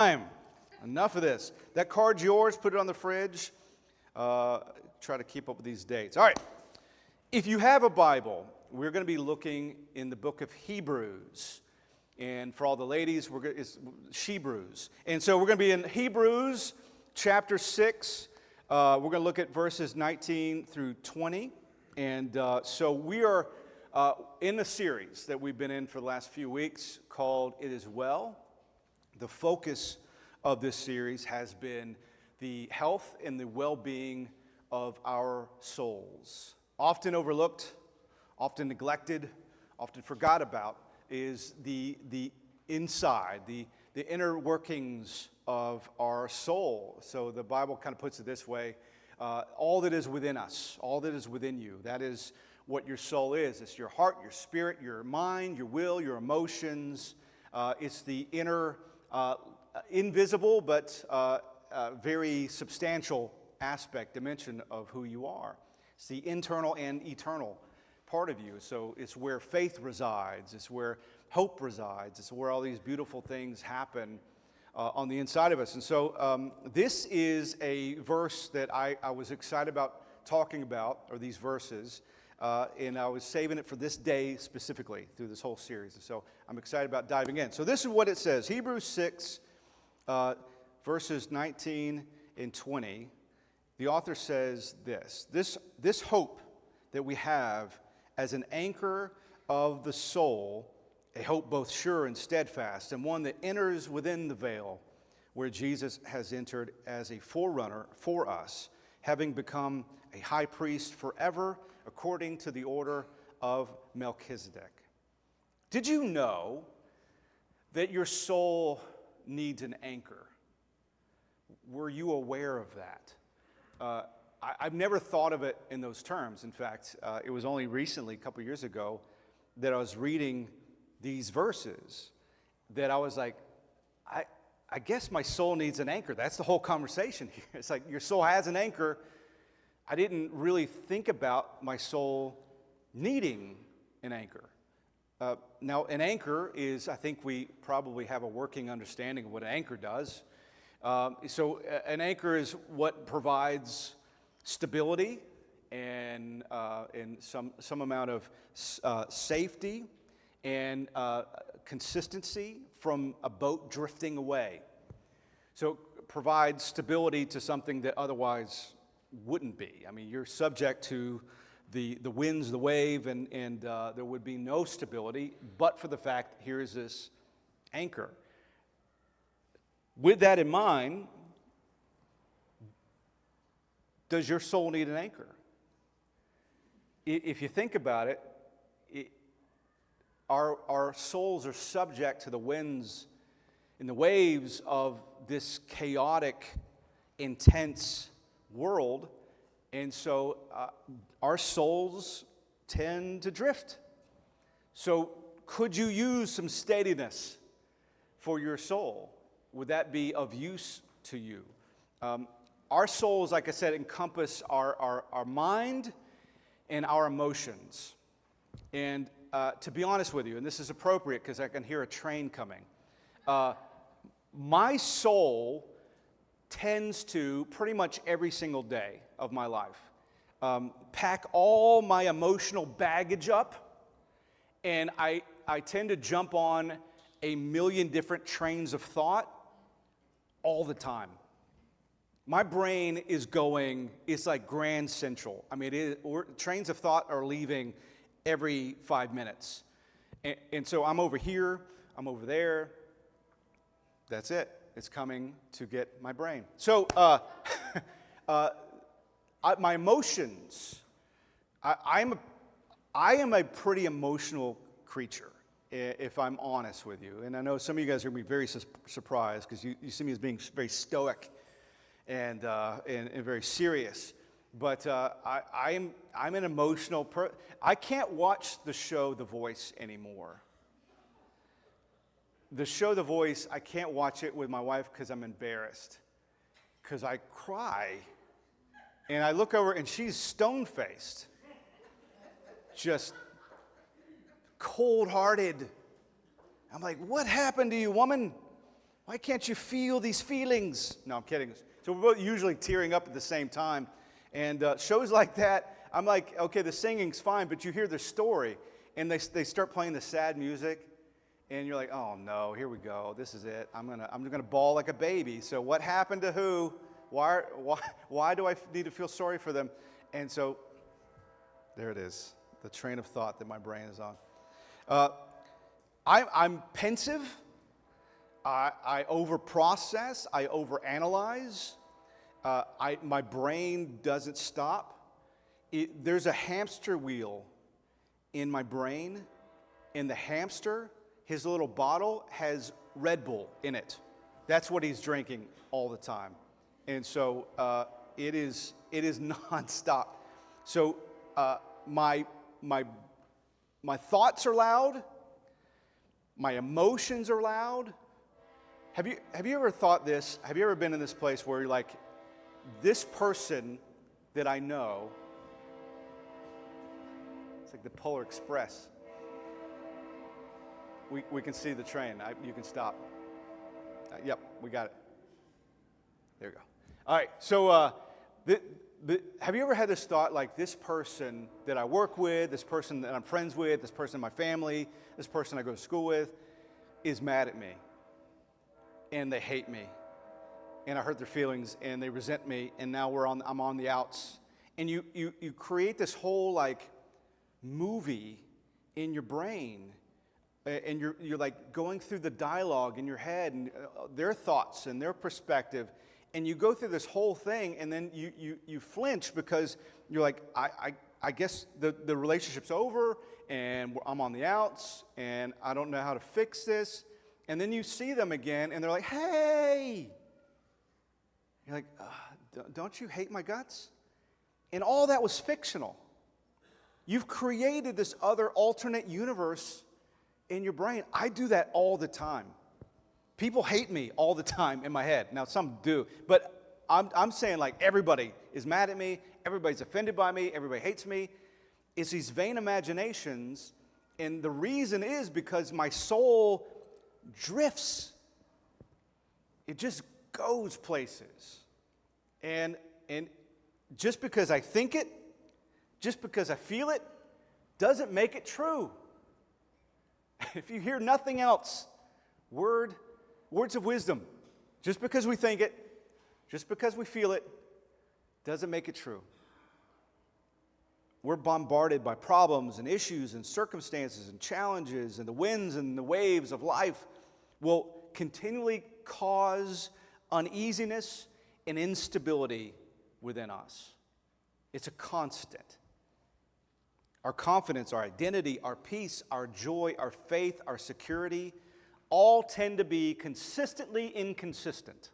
Time. Enough of this. That card's yours. Put it on the fridge. Try to keep up with these dates. All right. If you have a Bible, we're going to be looking in the book of Hebrews. And for all the ladies, it's Shebrews. And so we're going to be in Hebrews chapter 6. We're going to look at verses 19 through 20. And so we are in a series that we've been in for the last few weeks called It Is Well. The focus of this series has been the health and the well-being of our souls. Often overlooked, often neglected, often forgot about is the inside, the inner workings of our soul. So the Bible kind of puts it this way, all that is within us, all that is within you, that is what your soul is. It's your heart, your spirit, your mind, your will, your emotions. It's the inner, invisible but very substantial aspect, dimension of who you are. It's the internal and eternal part of you. So it's where faith resides. It's where hope resides. It's where all these beautiful things happen on the inside of us. And so this is a verse that I was excited about talking about, or these verses, and I was saving it for this day specifically through this whole series. And so I'm excited about diving in. So this is what it says. Hebrews 6, verses 19 and 20. The author says this hope that we have as an anchor of the soul, a hope both sure and steadfast, and one that enters within the veil where Jesus has entered as a forerunner for us, having become a high priest forever according to the order of Melchizedek. Did you know that your soul needs an anchor? Were you aware of that? I've never thought of it in those terms. In fact, it was only recently, a couple years ago, that I was reading these verses that I was like, I guess my soul needs an anchor. That's the whole conversation here. It's like your soul has an anchor. I didn't really think about my soul needing an anchor. Now, an anchor is, I think we probably have a working understanding of what an anchor does. So an anchor is what provides stability and some amount of safety and consistency from a boat drifting away. So it provides stability to something that otherwise wouldn't be. I mean, you're subject to the winds, the wave, and there would be no stability, but for the fact, here is this anchor. With that in mind, does your soul need an anchor? If you think about it, our souls are subject to the winds and the waves of this chaotic, intense world, and so our souls tend to drift. So could you use some steadiness for your soul? Would that be of use to you? Our souls, like I said, encompass our mind and our emotions. And to be honest with you, and this is appropriate because I can hear a train coming, my soul tends to, pretty much every single day of my life, pack all my emotional baggage up, and I tend to jump on a million different trains of thought all the time. My brain is going, it's like Grand Central. I mean, trains of thought are leaving every 5 minutes. And so I'm over here, I'm over there. That's it. It's coming to get my brain. So my emotions, I am a pretty emotional creature, if I'm honest with you. And I know some of you guys are going to be very surprised because you see me as being very stoic and very serious. But I'm an emotional person. I can't watch the show The Voice anymore. The show The Voice, I can't watch it with my wife because I'm embarrassed. Because I cry. And I look over and she's stone-faced. Just cold-hearted. I'm like, what happened to you, woman? Why can't you feel these feelings? No, I'm kidding. So we're both usually tearing up at the same time. And shows like that, I'm like, okay, the singing's fine, but you hear the story, and they start playing the sad music, and you're like, oh no, here we go. This is it. I'm gonna bawl like a baby. So what happened to who? Why do I need to feel sorry for them? And so there it is, the train of thought that my brain is on. I'm pensive. I overprocess. I overanalyze. My brain doesn't stop. There's a hamster wheel in my brain, and the hamster, his little bottle has Red Bull in it. That's what he's drinking all the time. And so it is nonstop. So my thoughts are loud. My emotions are loud. Have you ever thought this? Have you ever been in this place where you're like, this person that I know, it's like the Polar Express. We can see the train. You can stop. Yep, we got it. There you go. All right, so have you ever had this thought, like, this person that I work with, this person that I'm friends with, this person in my family, this person I go to school with, is mad at me, and they hate me, and I hurt their feelings, and they resent me, and now I'm on the outs. And you create this whole, like, movie in your brain, and you're like going through the dialogue in your head, and their thoughts and their perspective, and you go through this whole thing, and then you flinch because you're like, I guess the relationship's over, and I'm on the outs, and I don't know how to fix this. And then you see them again, and they're like, hey! You're like, don't you hate my guts? And all that was fictional. You've created this other alternate universe in your brain. I do that all the time. People hate me all the time in my head. Now, some do, but I'm saying, like, everybody is mad at me, everybody's offended by me, everybody hates me. It's these vain imaginations, and the reason is because my soul drifts. It just goes places. And just because I think it, just because I feel it, doesn't make it true. If you hear nothing else, words of wisdom. Just because we think it, just because we feel it, doesn't make it true. We're bombarded by problems and issues and circumstances and challenges, and the winds and the waves of life will continually cause uneasiness and instability within us. It's a constant. Our confidence, our identity, our peace, our joy, our faith, our security, all tend to be consistently inconsistent.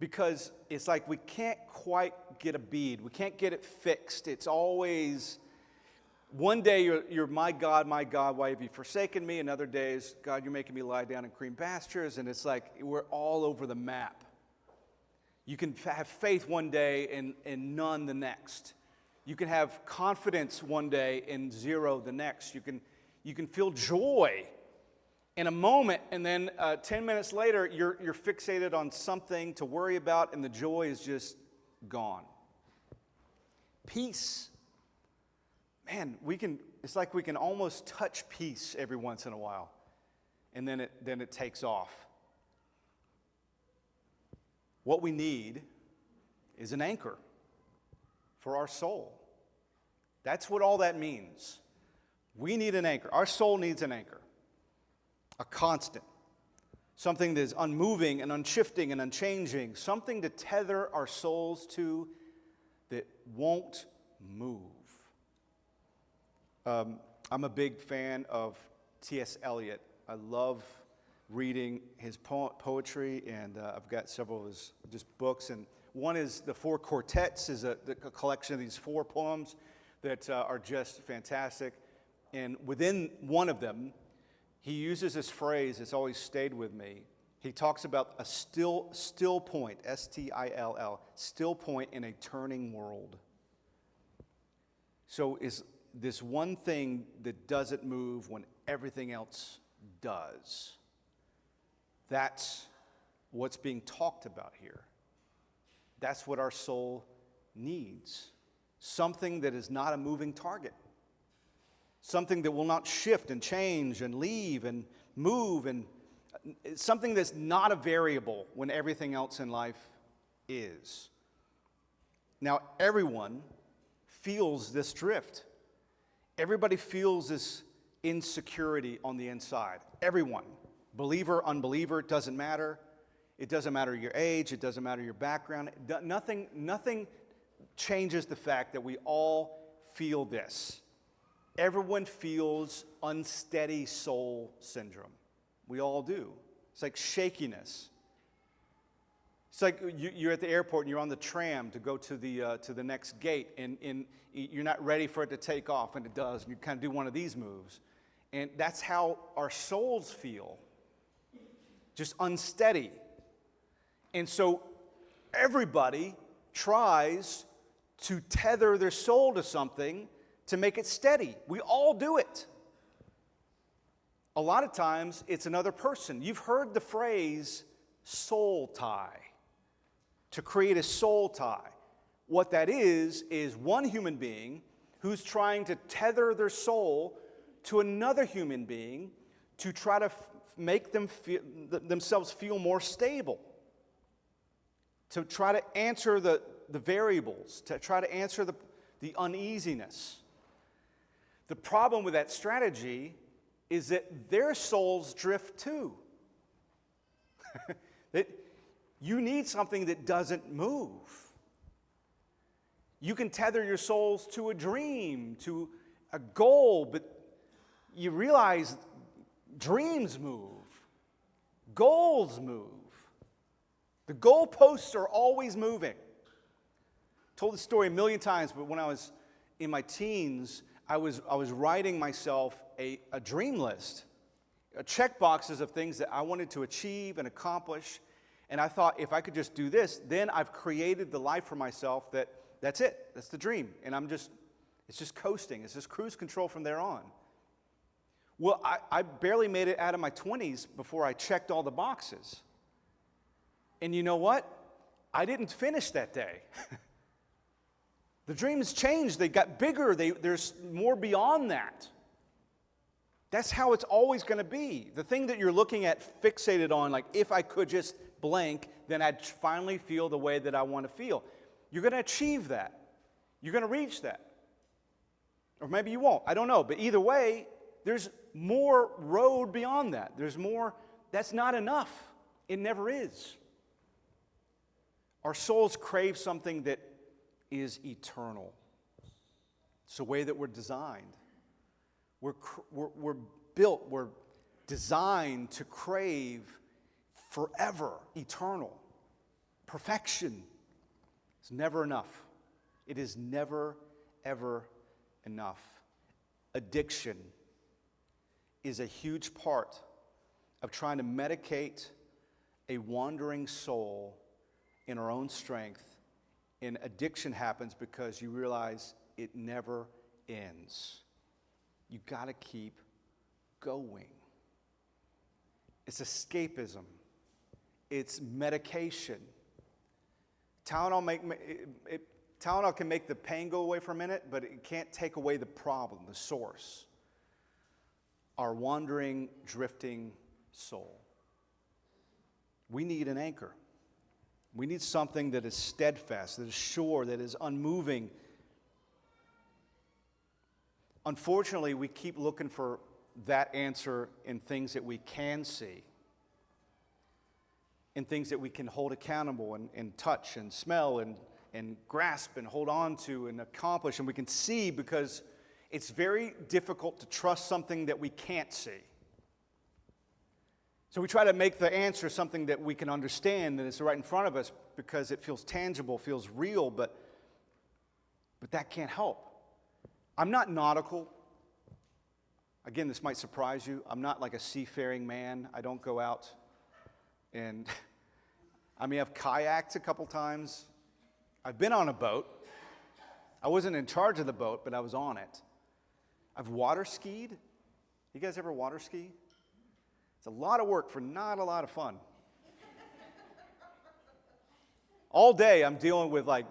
Because it's like we can't quite get a bead. We can't get it fixed. It's always, one day you're my God, why have you forsaken me? And other days, God, you're making me lie down in green pastures. And it's like we're all over the map. You can have faith one day and none the next. You can have confidence one day and zero the next. You can feel joy in a moment, and then 10 minutes later, you're fixated on something to worry about, and the joy is just gone. Peace. Man, it's like we can almost touch peace every once in a while, and then it takes off. What we need is an anchor for our soul. That's what all that means. We need an anchor. Our soul needs an anchor. A constant. Something that is unmoving and unshifting and unchanging. Something to tether our souls to that won't move. I'm a big fan of T.S. Eliot. I love reading his poetry, and I've got several of his just books. And one is the Four Quartets, is a collection of these 4 poems that are just fantastic. And within one of them, he uses this phrase that's always stayed with me. He talks about a still point, S-T-I-L-L, still point in a turning world. So is this one thing that doesn't move when everything else does. That's what's being talked about here. That's what our soul needs. Something that is not a moving target. Something that will not shift and change and leave and move, and something that's not a variable when everything else in life is. Now, everyone feels this drift. Everybody feels this insecurity on the inside. Everyone. Believer, unbeliever, it doesn't matter. It doesn't matter your age. It doesn't matter your background. Nothing changes the fact that we all feel this. Everyone feels unsteady soul syndrome. We all do. It's like shakiness. It's like you're at the airport and you're on the tram to go to the next gate, and you're not ready for it to take off, and it does, and you kind of do one of these moves. And that's how our souls feel, just unsteady. And so everybody tries to tether their soul to something to make it steady. We all do it. A lot of times it's another person. You've heard the phrase soul tie. To create a soul tie. What that is one human being who's trying to tether their soul to another human being to try to make themselves feel more stable. To try to answer the variables, to try to answer the uneasiness. The problem with that strategy is that their souls drift too. You need something that doesn't move. You can tether your souls to a dream, to a goal, but you realize dreams move. Goals move. The goalposts are always moving. I told this story a million times, but when I was in my teens, I was writing myself a dream list, check boxes of things that I wanted to achieve and accomplish. And I thought, if I could just do this, then I've created the life for myself that's it. That's the dream. And it's just coasting. It's just cruise control from there on. Well, I barely made it out of my 20s before I checked all the boxes. And you know what? I didn't finish that day. The dreams changed. They got bigger. There's more beyond that. That's how it's always going to be. The thing that you're looking at, fixated on, like, if I could just blank, then I'd finally feel the way that I want to feel. You're going to achieve that. You're going to reach that. Or maybe you won't. I don't know. But either way, there's more road beyond that. There's more. That's not enough. It never is. Our souls crave something that is eternal. It's the way that we're designed. We're built, we're designed to crave forever, eternal. Perfection is never enough. It is never, ever enough. Addiction is a huge part of trying to medicate a wandering soul in our own strength. And addiction happens because you realize it never ends. You got to keep going. It's escapism. It's medication. Tylenol can make the pain go away for a minute, but it can't take away the problem, the source. Our wandering, drifting soul. We need an anchor. We need something that is steadfast, that is sure, that is unmoving. Unfortunately, we keep looking for that answer in things that we can see, in things that we can hold accountable and touch and smell and grasp and hold on to and accomplish, and we can see, because it's very difficult to trust something that we can't see. So we try to make the answer something that we can understand, that is right in front of us, because it feels tangible, feels real, but that can't help. I'm not nautical. Again, this might surprise you. I'm not like a seafaring man. I don't go out and I mean, I've kayaked a couple times. I've been on a boat. I wasn't in charge of the boat, but I was on it. I've water skied. You guys ever water ski? It's a lot of work for not a lot of fun. All day I'm dealing with my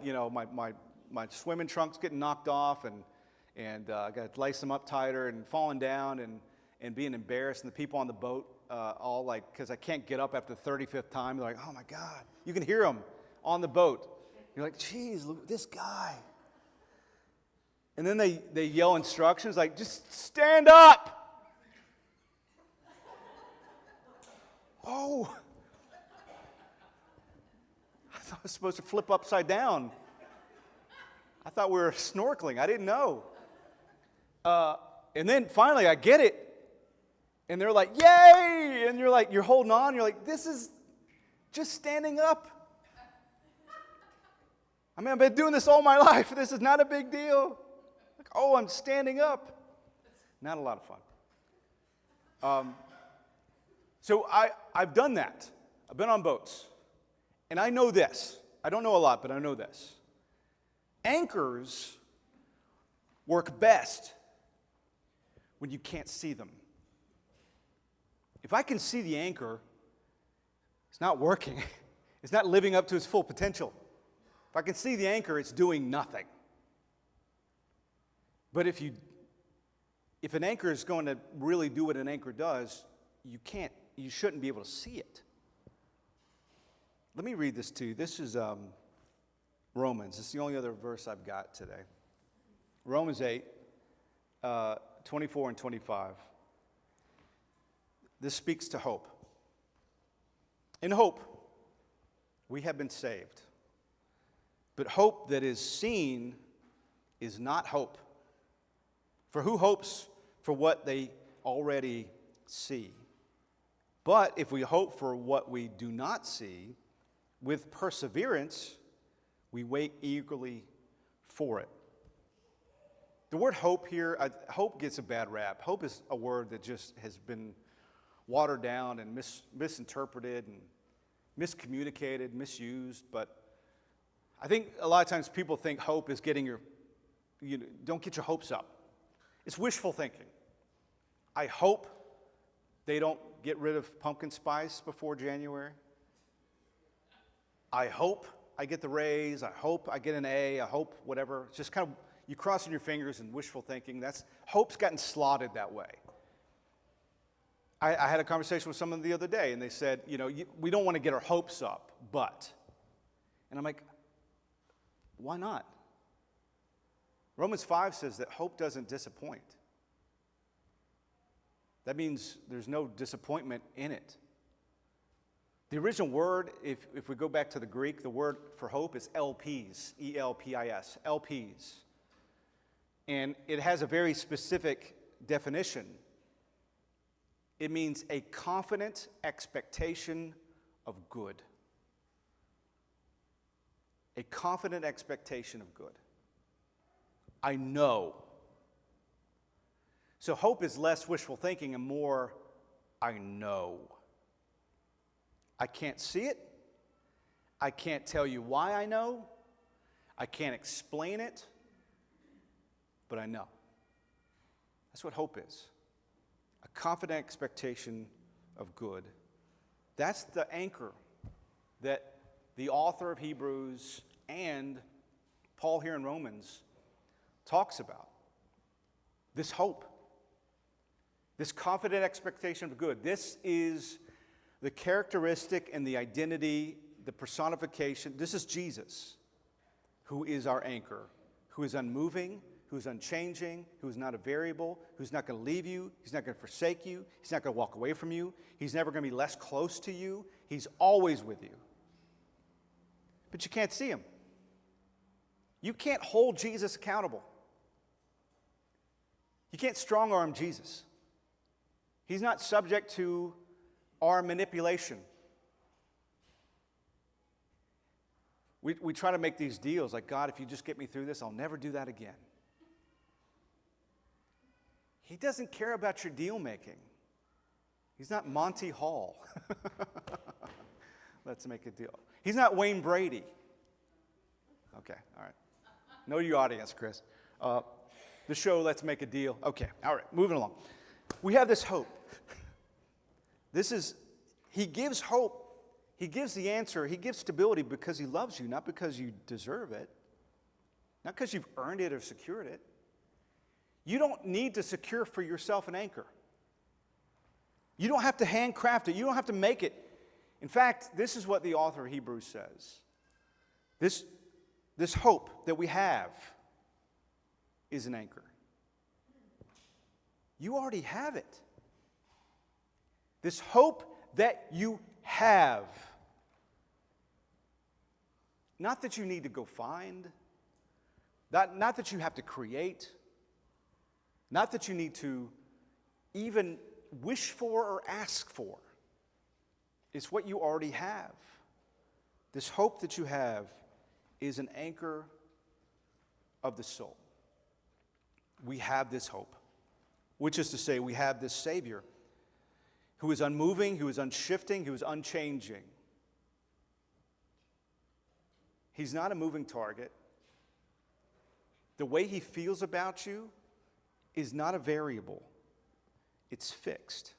swimming trunks getting knocked off and I got to lace them up tighter and falling down and being embarrassed, and the people on the boat all like, because I can't get up after the 35th time, they're like, oh my God. You can hear them on the boat. You're like, geez, look at this guy. And then they yell instructions like, just stand up. Oh. I thought I was supposed to flip upside down. I thought we were snorkeling. I didn't know. And then finally I get it. And they're like, yay! And you're holding on. You're like, this is just standing up. I mean, I've been doing this all my life. This is not a big deal. Like, oh, I'm standing up. Not a lot of fun. So I've done that. I've been on boats. And I know this. I don't know a lot, but I know this. Anchors work best when you can't see them. If I can see the anchor, it's not working. It's not living up to its full potential. If I can see the anchor, it's doing nothing. But if an anchor is going to really do what an anchor does, you shouldn't be able to see it. Let me read this to you. This is Romans. It's the only other verse I've got today. Romans 8, 24 and 25. This speaks to hope. In hope, we have been saved. But hope that is seen is not hope. For who hopes for what they already see? But if we hope for what we do not see, with perseverance, we wait eagerly for it. The word hope here, hope gets a bad rap. Hope is a word that just has been watered down and misinterpreted and miscommunicated, misused. But I think a lot of times people think hope is getting don't get your hopes up. It's wishful thinking. I hope they don't get rid of pumpkin spice before January. I hope I get the raise. I hope I get an A. I hope whatever. It's just kind of you crossing your fingers and wishful thinking. Hope's gotten slotted that way. I had a conversation with someone the other day, and they said, we don't want to get our hopes up, but. And I'm like, why not? Romans 5 says that hope doesn't disappoint. That means there's no disappointment in it. The original word, if we go back to the Greek, the word for hope is elpis, E-L-P-I-S, elpis. And it has a very specific definition. It means a confident expectation of good. A confident expectation of good. I know. So hope is less wishful thinking and more, I know. I can't see it. I can't tell you why I know. I can't explain it. But I know. That's what hope is. A confident expectation of good. That's the anchor that the author of Hebrews and Paul here in Romans talks about. This hope. This confident expectation of good. This is the characteristic and the identity, the personification. This is Jesus, who is our anchor, who is unmoving, who's unchanging, who's not a variable, who's not going to leave you, he's not going to forsake you, he's not going to walk away from you, he's never going to be less close to you, he's always with you. But you can't see him. You can't hold Jesus accountable. You can't strong-arm Jesus. He's not subject to our manipulation. We try to make these deals like, God, if you just get me through this, I'll never do that again. He doesn't care about your deal making. He's not Monty Hall. Let's make a deal. He's not Wayne Brady. Okay, all right. Know your audience, Chris. The show, Let's Make a Deal. Okay, all right, moving along. We have this hope He gives hope. He gives the answer. He gives stability because he loves you, not because you deserve it, not because you've earned it or secured it. You don't need to secure for yourself an anchor. You don't have to handcraft it. You don't have to make it. In fact, this is what the author of Hebrews says. This hope that we have is an anchor. You already have it. This hope that you have. Not that you need to go find. Not that you have to create. Not that you need to even wish for or ask for. It's what you already have. This hope that you have is an anchor of the soul. We have this hope, which is to say, we have this Savior who is unmoving, who is unshifting, who is unchanging. He's not a moving target. The way he feels about you is not a variable. It's fixed.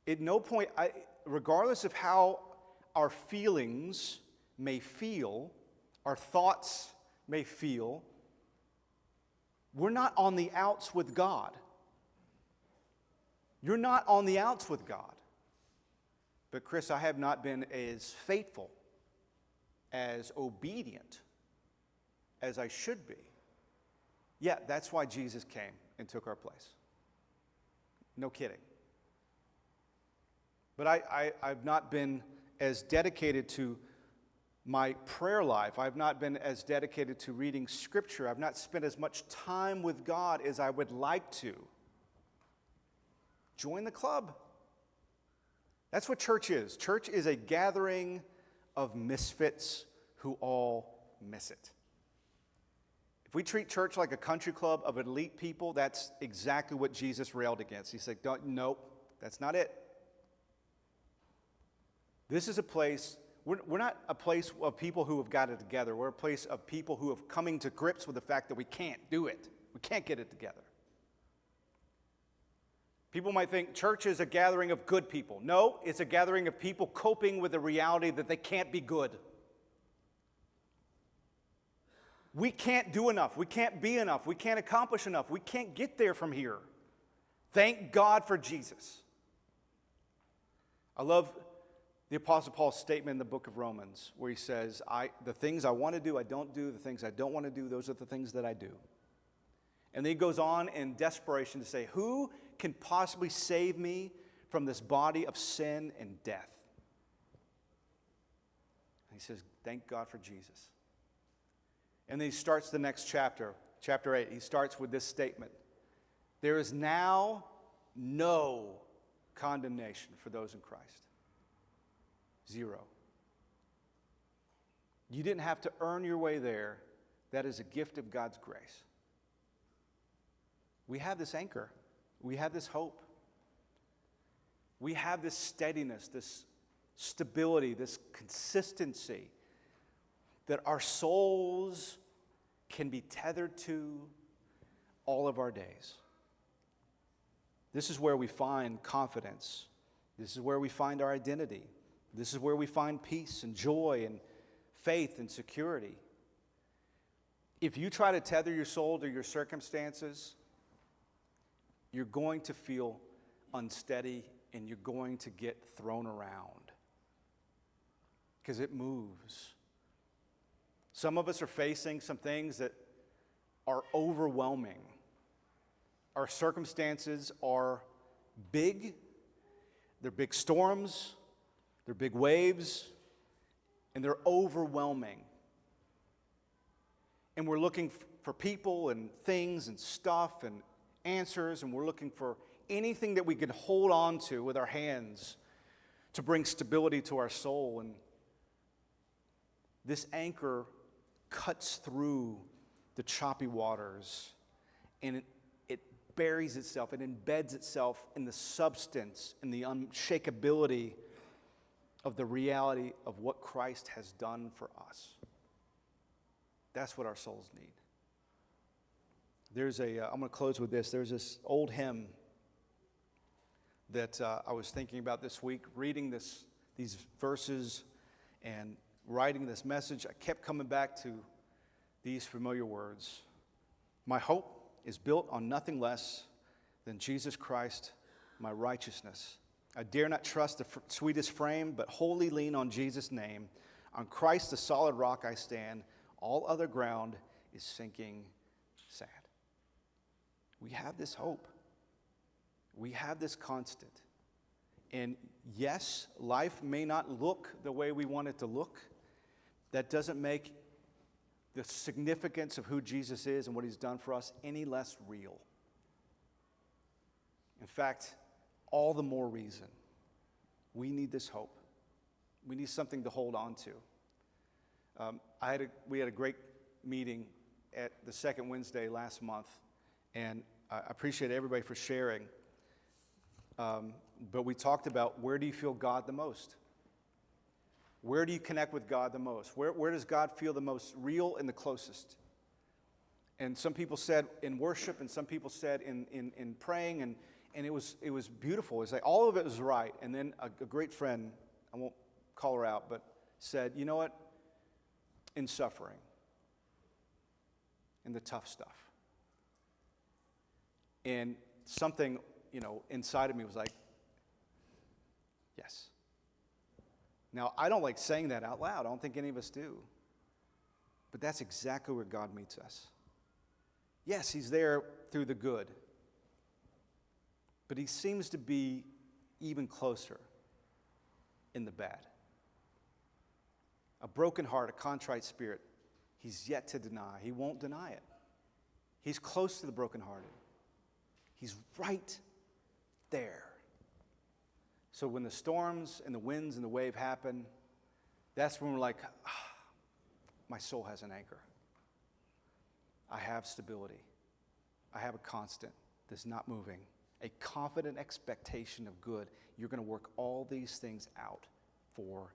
At no point, regardless of how our feelings may feel, our thoughts may feel, we're not on the outs with God. You're not on the outs with God. But Chris, I have not been as faithful, as obedient as I should be. Yeah, that's why Jesus came and took our place. No kidding. But I've not been as dedicated to my prayer life. I've not been as dedicated to reading Scripture. I've not spent as much time with God as I would like to. Join the club. That's what church is. Church is a gathering of misfits who all miss it. If we treat church like a country club of elite people, that's exactly what Jesus railed against. He said, nope, that's not it. This is a place, we're not a place of people who have got it together. We're a place of people who have coming to grips with the fact that we can't do it. We can't get it together. People might think church is a gathering of good people. No, it's a gathering of people coping with the reality that they can't be good. We can't do enough. We can't be enough. We can't accomplish enough. We can't get there from here. Thank God for Jesus. I love the Apostle Paul's statement in the book of Romans where he says, the things I want to do, I don't do. The things I don't want to do, those are the things that I do. And then he goes on in desperation to say, who can possibly save me from this body of sin and death? And he says, thank God for Jesus. And then he starts the next chapter, chapter 8. He starts with this statement. There is now no condemnation for those in Christ. Zero. You didn't have to earn your way there. That is a gift of God's grace. We have this anchor. We have this hope. We have this steadiness, this stability, this consistency that our souls can be tethered to all of our days. This is where we find confidence. This is where we find our identity. This is where we find peace and joy and faith and security. If you try to tether your soul to your circumstances, you're going to feel unsteady and you're going to get thrown around because it moves. Some of us are facing some things that are overwhelming. Our circumstances are big. They're big storms. They're big waves. And they're overwhelming. And we're looking for people and things and stuff and answers. And we're looking for anything that we can hold on to with our hands to bring stability to our soul. And this anchor cuts through the choppy waters, and it buries itself, it embeds itself in the substance, in the unshakability of the reality of what Christ has done for us. That's what our souls need. I'm going to close with this. There's this old hymn that I was thinking about this week, reading these verses and writing this message. I kept coming back to these familiar words. My hope is built on nothing less than Jesus Christ, my righteousness. I dare not trust the sweetest frame, but wholly lean on Jesus' name. On Christ, the solid rock, I stand. All other ground is sinking sand. We have this hope. We have this constant. And yes, life may not look the way we want it to look. That doesn't make the significance of who Jesus is and what he's done for us any less real. In fact, all the more reason we need this hope. We need something to hold on to. We had a great meeting at the second Wednesday last month, and I appreciate everybody for sharing. But we talked about, where do you feel God the most? Where do you connect with God the most? Where does God feel the most real and the closest? And some people said in worship, and some people said in praying, and it was beautiful. It's like all of it was right. And then a great friend, I won't call her out, but said, you know what? In suffering, in the tough stuff. And something, inside of me was like, yes. Now, I don't like saying that out loud. I don't think any of us do. But that's exactly where God meets us. Yes, he's there through the good. But he seems to be even closer in the bad. A broken heart, a contrite spirit, he's yet to deny. He won't deny it. He's close to the brokenhearted. He's right there. So when the storms and the winds and the wave happen, that's when we're like, my soul has an anchor. I have stability. I have a constant that's not moving. A confident expectation of good. You're going to work all these things out for